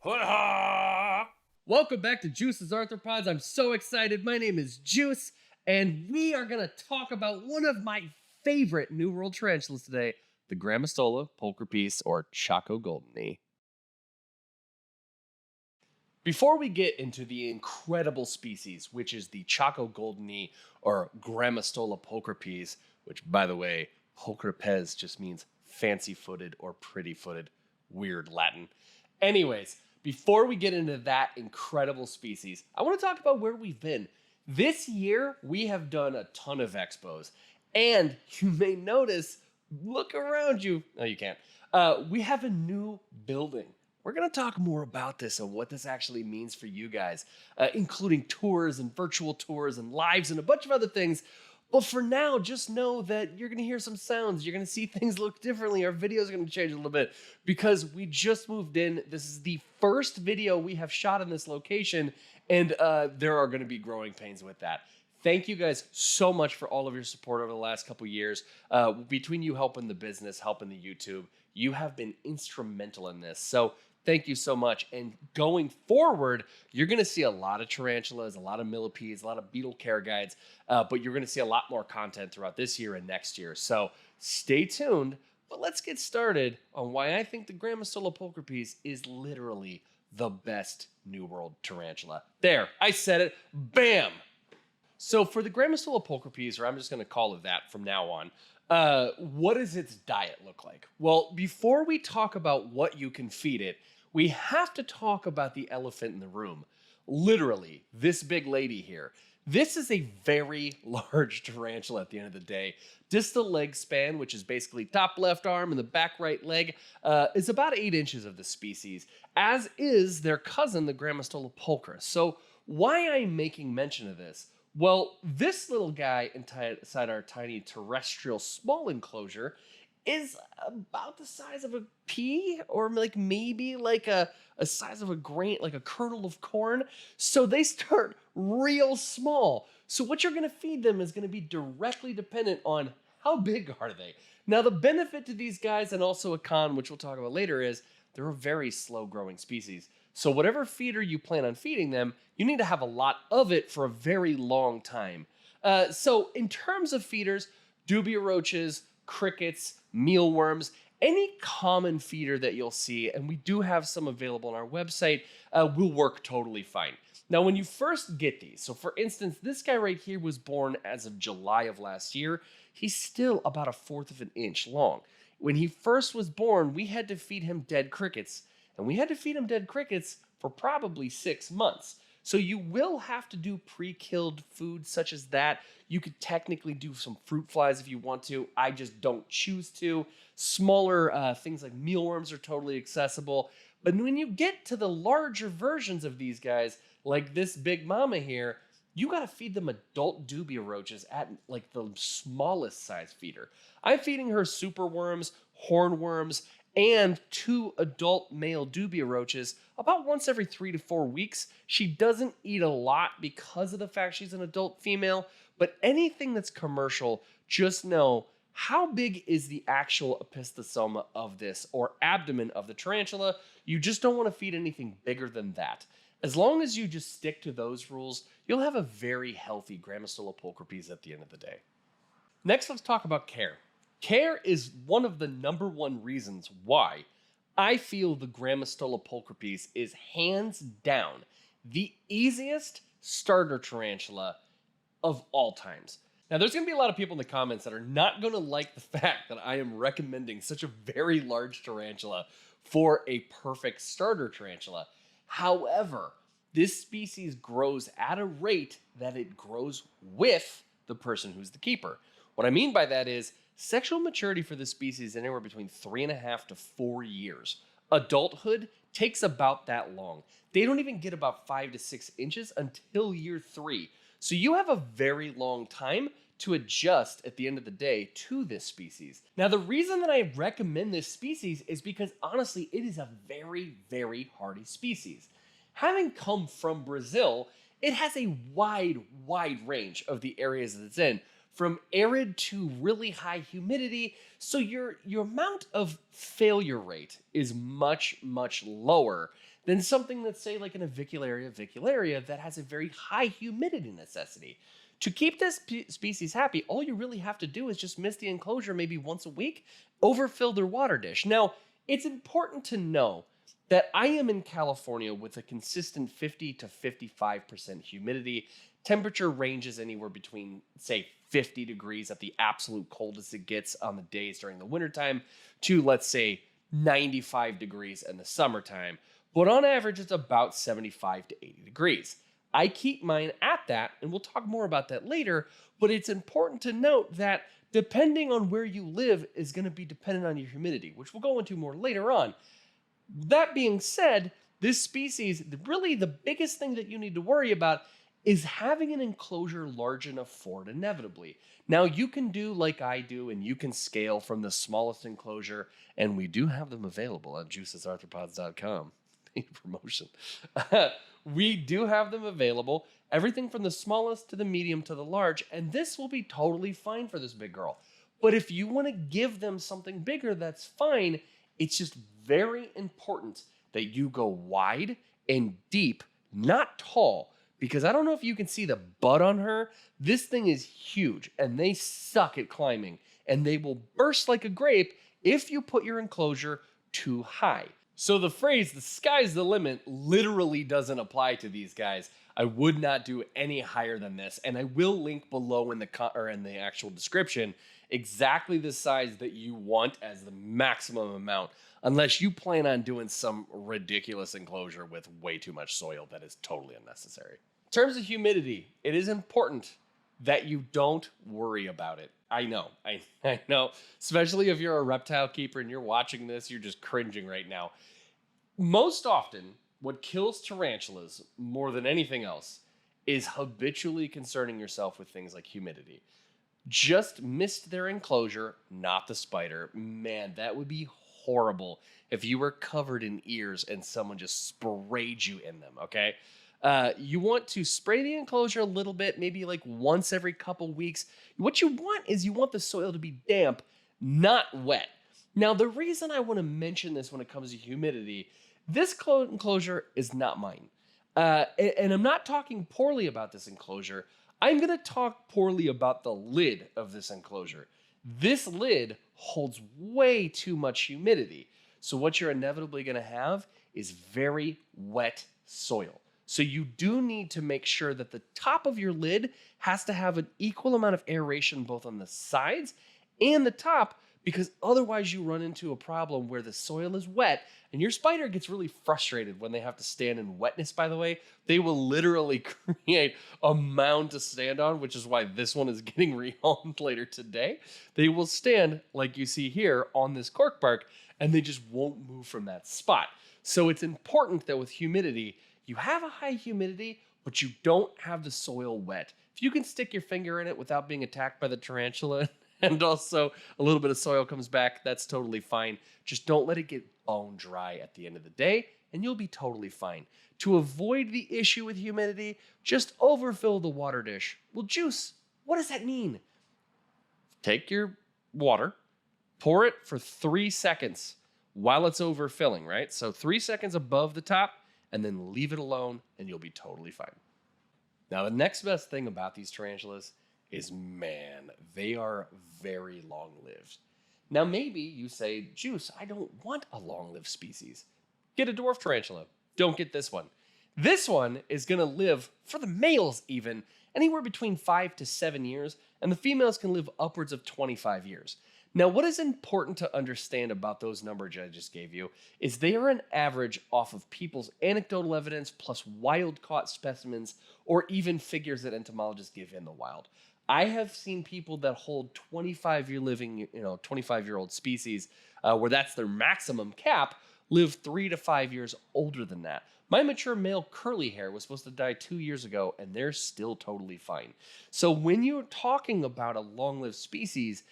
Welcome back to Juice's Arthropods. I'm so excited. My name is Juice, and we are going to talk about one of my favorite New World tarantulas today, the Grammostola Pulchripes, or Chaco Golden Knee. Before we get into the incredible species, which is the Chaco Golden Knee, or Grammostola Pulchripes, which, by the way, Pulchripes just means fancy-footed or pretty-footed, weird Latin. Anyways, before we get into that incredible species, I want to talk about where we've been. This year, we have done a ton of expos, and you may notice, look around you. No, you can't. We have a new building. We're going to talk more about this and what this actually means for you guys, including tours and virtual tours and lives and a bunch of other things. But for now, just know that you're going to hear some sounds. You're going to see things look differently. Our videos are going to change a little bit because we just moved in. This is the first video we have shot in this location, and there are going to be growing pains with that. Thank you guys so much for all of your support over the last couple years. Between you helping the business, helping the YouTube, you have been instrumental in this. So thank you so much. And going forward, you're going to see a lot of tarantulas, a lot of millipedes, a lot of beetle care guides, but you're going to see a lot more content throughout this year and next year. So stay tuned, but let's get started on why I think the Grammostola Pulchripes is literally the best New World tarantula. There, I said it. Bam! So for the Grammostola Pulchripes, or I'm just going to call it that from now on, what does its diet look like? Well, before we talk about what you can feed it, we have to talk about the elephant in the room. Literally, this big lady here. This is a very large tarantula at the end of the day. Distal leg span, which is basically top left arm and the back right leg, is about 8 inches of the species, as is their cousin, the Grammostola pulchris. So why I'm making mention of this? Well, this little guy inside our tiny terrestrial small enclosure is about the size of a pea, or like maybe like a size of a grain, like a kernel of corn. So they start real small. So what you're going to feed them is going to be directly dependent on how big are they. Now, the benefit to these guys, and also a con, which we'll talk about later, is they're a very slow growing species. So whatever feeder you plan on feeding them, you need to have a lot of it for a very long time. So in terms of feeders, dubia roaches, crickets, mealworms, any common feeder that you'll see, and we do have some available on our website, will work totally fine. Now, when you first get these, so for instance, this guy right here was born as of July of last year. He's still about 1/4 of an inch long. When he first was born, we had to feed him dead crickets, and we had to feed him dead crickets for probably 6 months. So you will have to do pre-killed food such as that. You could technically do some fruit flies if you want to. I just don't choose to. Smaller things like mealworms are totally accessible. But when you get to the larger versions of these guys, like this big mama here, you got to feed them adult dubia roaches at like the smallest size feeder. I'm feeding her superworms, hornworms, and 2 adult male dubia roaches about once every 3 to 4 weeks. She doesn't eat a lot because of the fact she's an adult female, but anything that's commercial, just know how big is the actual opistosoma of this, or abdomen of the tarantula. You just don't want to feed anything bigger than that. As long as you just stick to those rules, you'll have a very healthy Grammostola Pulchripes at the end of the day. Next, let's talk about care. Care is one of the #1 reasons why I feel the Grammostola Pulchripes is hands down the easiest starter tarantula of all times. Now, there's going to be a lot of people in the comments that are not going to like the fact that I am recommending such a very large tarantula for a perfect starter tarantula. However, this species grows at a rate that it grows with the person who's the keeper. What I mean by that is sexual maturity for this species is anywhere between 3.5 to 4 years. Adulthood takes about that long. They don't even get about 5 to 6 inches until year 3. So you have a very long time to adjust at the end of the day to this species. Now, the reason that I recommend this species is because honestly, it is a very, very hardy species. Having come from Brazil, it has a wide range of the areas that it's in, from arid to really high humidity. So your amount of failure rate is much lower than something that's, say, like an avicularia that has a very high humidity necessity. To keep this species happy, all you really have to do is just miss the enclosure maybe once a week, overfill their water dish. Now, it's important to know that I am in California with a consistent 50 to 55% humidity. Temperature ranges anywhere between, say, 50 degrees at the absolute coldest it gets on the days during the wintertime to, let's say, 95 degrees in the summertime. But on average, it's about 75 to 80 degrees. I keep mine at that, and we'll talk more about that later, but it's important to note that depending on where you live is going to be dependent on your humidity, which we'll go into more later on. That being said, this species, really the biggest thing that you need to worry about is having an enclosure large enough for it inevitably. Now, you can do like I do, and you can scale from the smallest enclosure, and we do have them available at juicesarthropods.com. Promotion. We do have them available, everything from the smallest to the medium to the large, and this will be totally fine for this big girl. But if you want to give them something bigger, that's fine. It's just very important that you go wide and deep, not tall, because I don't know if you can see the butt on her. This thing is huge, and they suck at climbing, and they will burst like a grape if you put your enclosure too high. So the phrase, the sky's the limit, literally doesn't apply to these guys. I would not do any higher than this, and I will link below in the actual description exactly the size that you want as the maximum amount, unless you plan on doing some ridiculous enclosure with way too much soil that is totally unnecessary. In terms of humidity, it is important that you don't worry about it. I know, especially if you're a reptile keeper and you're watching this, you're just cringing right now. Most often, what kills tarantulas more than anything else is habitually concerning yourself with things like humidity. Just missed their enclosure, not the spider. Man, that would be horrible if you were covered in ears and someone just sprayed you in them, okay? You want to spray the enclosure a little bit, maybe like once every couple weeks. What you want is you want the soil to be damp, not wet. Now, the reason I want to mention this when it comes to humidity, this enclosure is not mine. And I'm not talking poorly about this enclosure. I'm going to talk poorly about the lid of this enclosure. This lid holds way too much humidity. So what you're inevitably going to have is very wet soil. So you do need to make sure that the top of your lid has to have an equal amount of aeration both on the sides and the top, because otherwise you run into a problem where the soil is wet and your spider gets really frustrated when they have to stand in wetness, by the way. They will literally create a mound to stand on, which is why this one is getting rehomed later today. They will stand, like you see here, on this cork bark, and they just won't move from that spot. So it's important that with humidity, you have a high humidity, but you don't have the soil wet. If you can stick your finger in it without being attacked by the tarantula, and also a little bit of soil comes back, that's totally fine. Just don't let it get bone dry at the end of the day, and you'll be totally fine. To avoid the issue with humidity, just overfill the water dish. Well, juice, what does that mean? Take your water, pour it for 3 seconds while it's overfilling, right? So 3 seconds above the top, and then leave it alone, and you'll be totally fine. Now, the next best thing about these tarantulas is, man, they are very long-lived. Now, maybe you say, Juice, I don't want a long-lived species. Get a dwarf tarantula. Don't get this one. This one is going to live, for the males even, anywhere between 5 to 7 years, and the females can live upwards of 25 years. Now, what is important to understand about those numbers I just gave you is they are an average off of people's anecdotal evidence plus wild-caught specimens or even figures that entomologists give in the wild. I have seen people that hold 25-year-old species where that's their maximum cap, live 3 to 5 years older than that. My mature male curly hair was supposed to die 2 years ago, and they're still totally fine. So when you're talking about a long-lived species,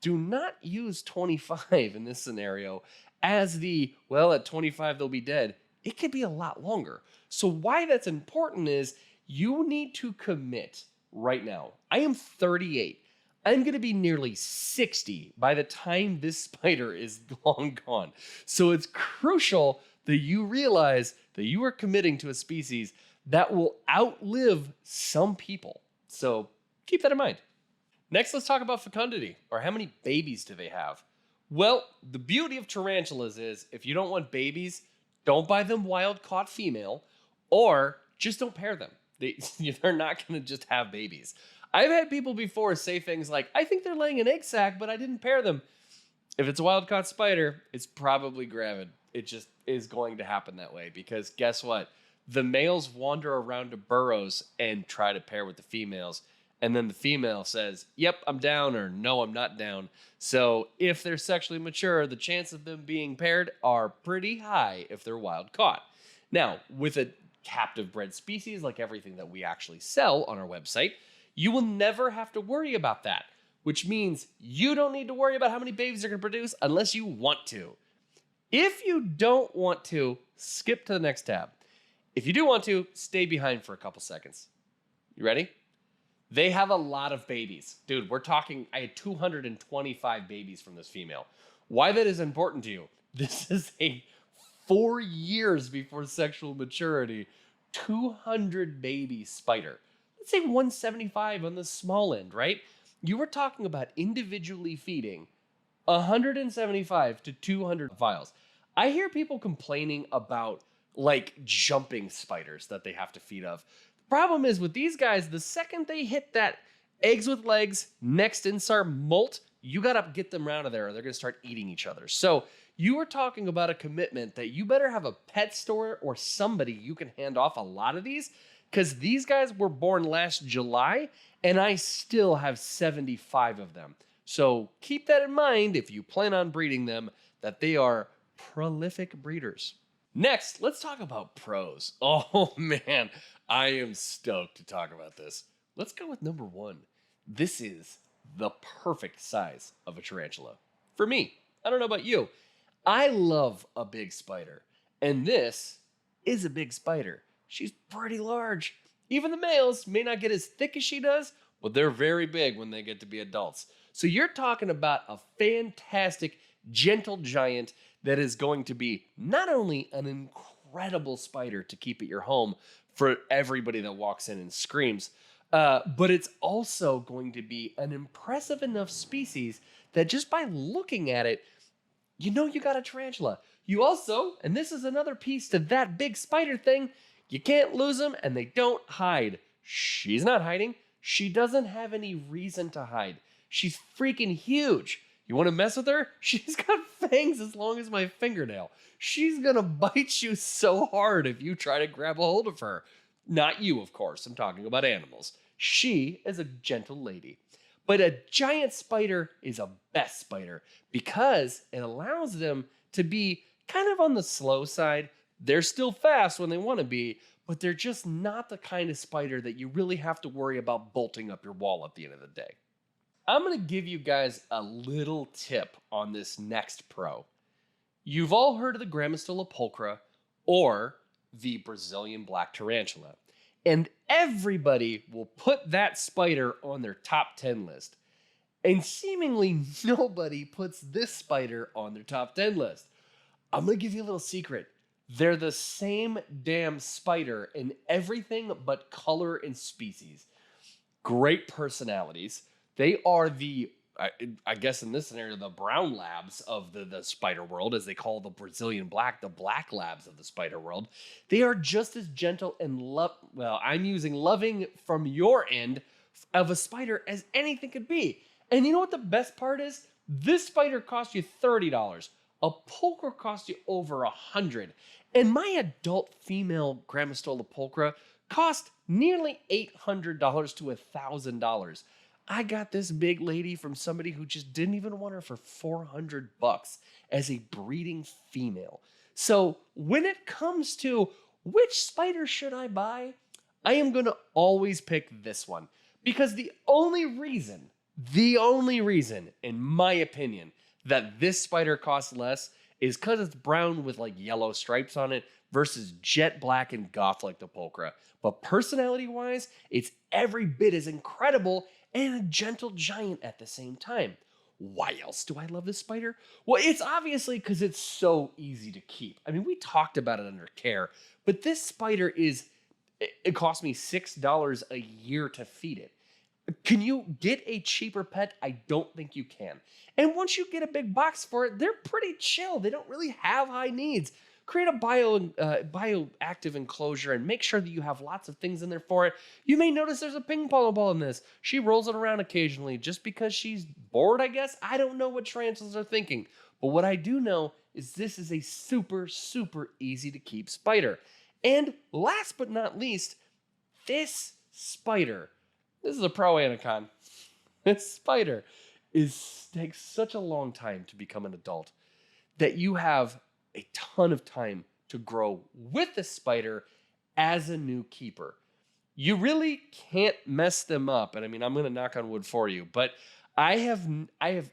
do not use 25 in this scenario as at 25 they'll be dead. It could be a lot longer. So why that's important is you need to commit right now. I am 38. I'm going to be nearly 60 by the time this spider is long gone. So it's crucial that you realize that you are committing to a species that will outlive some people. So keep that in mind. Next, let's talk about fecundity, or how many babies do they have? Well, the beauty of tarantulas is if you don't want babies, don't buy them wild caught female, or just don't pair them. They're not going to just have babies. I've had people before say things like, I think they're laying an egg sac, but I didn't pair them. If it's a wild caught spider, it's probably gravid. It just is going to happen that way because guess what? The males wander around to burrows and try to pair with the females. And then the female says, yep, I'm down, or no, I'm not down. So if they're sexually mature, the chance of them being paired are pretty high if they're wild caught. Now, with a captive bred species, like everything that we actually sell on our website, you will never have to worry about that, which means you don't need to worry about how many babies they're going to produce unless you want to. If you don't want to, skip to the next tab. If you do want to, stay behind for a couple seconds. You ready? They have a lot of babies. Dude, we're talking, I had 225 babies from this female. Why that is important to you? This is a 4 years before sexual maturity, 200 baby spider. Let's say 175 on the small end, right? You were talking about individually feeding 175 to 200 vials. I hear people complaining about like jumping spiders that they have to feed of. Problem is with these guys, the second they hit that eggs with legs, next insert molt, you got to get them out of there or they're going to start eating each other. So you are talking about a commitment that you better have a pet store or somebody you can hand off a lot of these because these guys were born last July and I still have 75 of them. So keep that in mind if you plan on breeding them, that they are prolific breeders. Next, let's talk about pros. Oh man, I am stoked to talk about this. Let's go with number one. This is the perfect size of a tarantula. For me, I don't know about you. I love a big spider. And this is a big spider. She's pretty large. Even the males may not get as thick as she does, but they're very big when they get to be adults. So you're talking about a fantastic, gentle giant that is going to be not only an incredible spider to keep at your home for everybody that walks in and screams, but it's also going to be an impressive enough species that just by looking at it, you know you got a tarantula. You also, and this is another piece to that big spider thing, you can't lose them and they don't hide. She's not hiding. She doesn't have any reason to hide. She's freaking huge. You want to mess with her? She's got fangs as long as my fingernail. She's going to bite you so hard if you try to grab a hold of her. Not you, of course. I'm talking about animals. She is a gentle lady. But a giant spider is a best spider because it allows them to be kind of on the slow side. They're still fast when they want to be, but they're just not the kind of spider that you really have to worry about bolting up your wall at the end of the day. I'm going to give you guys a little tip on this next pro. You've all heard of the Grammostola Pulchripes or the Brazilian black tarantula. And everybody will put that spider on their top 10 list. And seemingly nobody puts this spider on their top 10 list. I'm going to give you a little secret. They're the same damn spider in everything but color and species. Great personalities. They are the, I guess in this scenario, the brown labs of the spider world, as they call the Brazilian black, the black labs of the spider world. They are just as gentle and I'm using loving from your end of a spider as anything could be. And you know what the best part is? This spider cost you $30. A pulcher cost you over $100. And my adult female Grammostola pulchra cost nearly $800 to $1,000. I got this big lady from somebody who just didn't even want her for $400 as a breeding female. So when it comes to which spider should I buy, I am going to always pick this one. Because the only reason, in my opinion, that this spider costs less is because it's brown with like yellow stripes on it versus jet black and goth like the pulchra. But personality-wise, it's every bit as incredible and a gentle giant at the same time. Why else do I love this spider? Well, it's obviously because it's so easy to keep. I mean, we talked about it under care, but this spider it cost me $6 a year to feed it. Can you get a cheaper pet? I don't think you can. And once you get a big box for it, they're pretty chill. They don't really have high needs. Create a bioactive enclosure and make sure that you have lots of things in there for it. You may notice there's a ping pong ball in this. She rolls it around occasionally just because she's bored, I guess. I don't know what tarantulas are thinking. But what I do know is this is a super, super easy to keep spider. And last but not least, this spider, this is a pro and a con. This spider takes such a long time to become an adult that you have a ton of time to grow with the spider as a new keeper. You really can't mess them up. And I mean, I'm going to knock on wood for you, but I have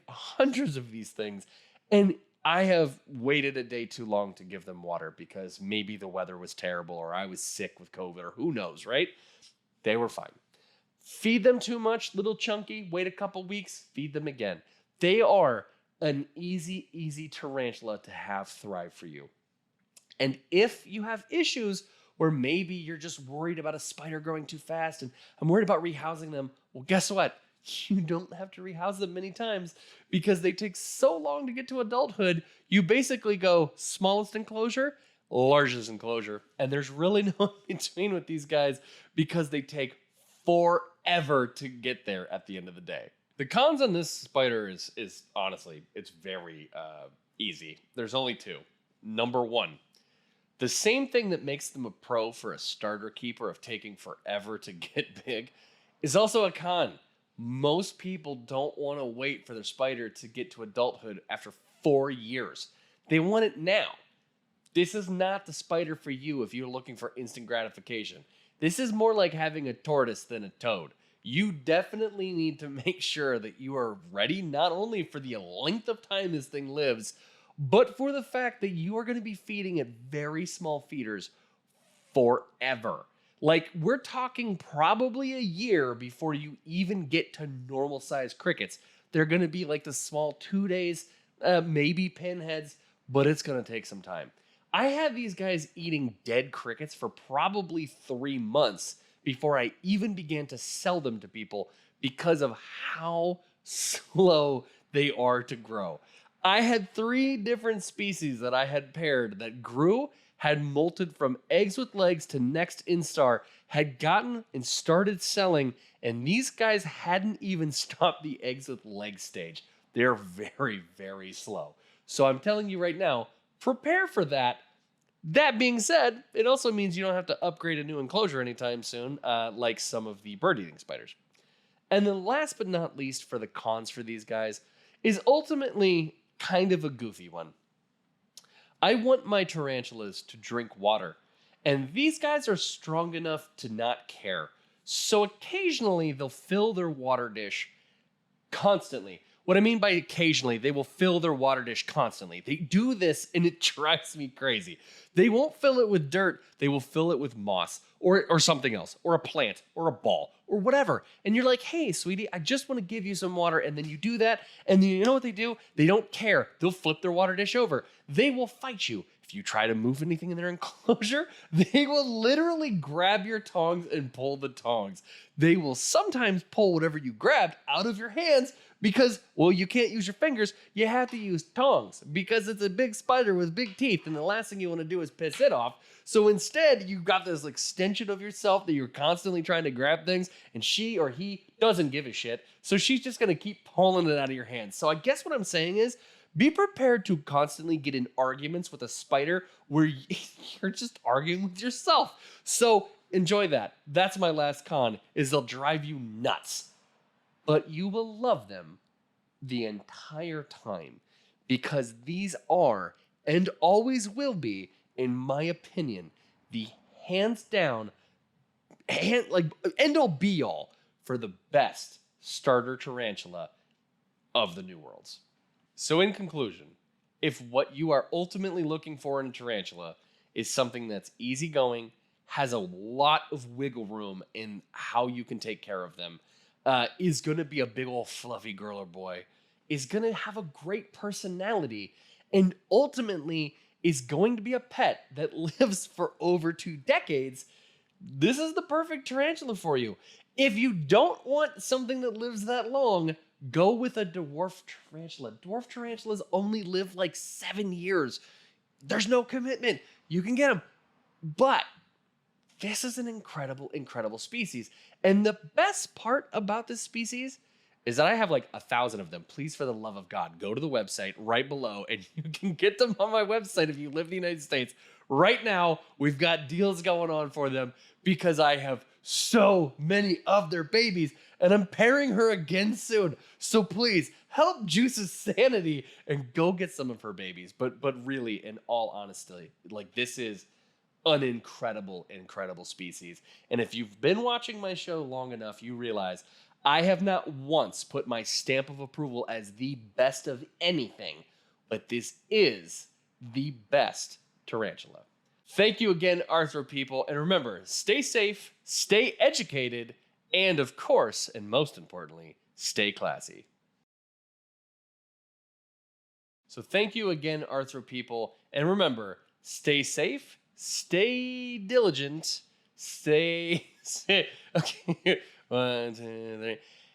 hundreds of these things, and I have waited a day too long to give them water because maybe the weather was terrible or I was sick with COVID or who knows, right? They were fine. Feed them too much, little chunky, wait a couple weeks, feed them again. They are an easy tarantula to have thrive for you. And if you have issues where maybe you're just worried about a spider growing too fast and I'm worried about rehousing them, well, guess what? You don't have to rehouse them many times because they take so long to get to adulthood. You basically go smallest enclosure, largest enclosure, and there's really no in between with these guys because they take forever to get there at the end of the day. The cons on this spider is honestly, it's very easy. There's only two. Number one, the same thing that makes them a pro for a starter keeper of taking forever to get big is also a con. Most people don't want to wait for their spider to get to adulthood after 4 years. They want it now. This is not the spider for you if you're looking for instant gratification. This is more like having a tortoise than a toad. You definitely need to make sure that you are ready not only for the length of time this thing lives, but for the fact that you are going to be feeding at very small feeders forever. Like, we're talking probably a year before you even get to normal sized crickets. They're going to be like the small 2 days, maybe pinheads, but it's going to take some time. I had these guys eating dead crickets for probably 3 months before I even began to sell them to people because of how slow they are to grow. I had 3 different species that I had paired that grew, had molted from eggs with legs to next instar, had gotten and started selling, and these guys hadn't even stopped the eggs with legs stage. They're very, very slow. So I'm telling you right now, prepare for that. That being said, it also means you don't have to upgrade a new enclosure anytime soon, like some of the bird-eating spiders. And then last but not least for the cons for these guys is ultimately kind of a goofy one. I want my tarantulas to drink water, and these guys are strong enough to not care. So occasionally they'll fill their water dish constantly. What I mean by occasionally, they will fill their water dish constantly. They do this and it drives me crazy. They won't fill it with dirt. They will fill it with moss or something else, or a plant or a ball or whatever. And you're like, hey, sweetie, I just want to give you some water. And then you do that. And then you know what they do? They don't care. They'll flip their water dish over. They will fight you. If you try to move anything in their enclosure, they will literally grab your tongs and pull the tongs. They will sometimes pull whatever you grabbed out of your hands because, well, you can't use your fingers. You have to use tongs because it's a big spider with big teeth, and the last thing you want to do is piss it off. So instead, you've got this extension of yourself that you're constantly trying to grab things, and she or he doesn't give a shit. So she's just going to keep pulling it out of your hands. So I guess what I'm saying is, be prepared to constantly get in arguments with a spider where you're just arguing with yourself. So enjoy that. That's my last con, is they'll drive you nuts. But you will love them the entire time because these are, and always will be, in my opinion, the hands down, end all be all for the best starter tarantula of the New Worlds. So in conclusion, if what you are ultimately looking for in a tarantula is something that's easygoing, has a lot of wiggle room in how you can take care of them, is going to be a big old fluffy girl or boy, is going to have a great personality and ultimately is going to be a pet that lives for over 2 decades, this is the perfect tarantula for you. If you don't want something that lives that long, go with a dwarf tarantula. Dwarf tarantulas only live like 7 years. There's no commitment. You can get them. But this is an incredible, incredible species. And the best part about this species is that I have like 1,000 of them. Please, for the love of God, go to the website right below and you can get them on my website if you live in the United States. Right now, we've got deals going on for them because I have so many of their babies and I'm pairing her again soon. So please help Juice's sanity and go get some of her babies. But really, in all honesty, like this is an incredible, incredible species. And if you've been watching my show long enough, you realize I have not once put my stamp of approval as the best of anything, but this is the best tarantula. Thank you again, Arthro people. And remember, stay safe, stay educated, and of course, and most importantly, stay classy. So thank you again, Arthro people. And remember, stay safe, stay diligent, stay okay. 1, 2, 3.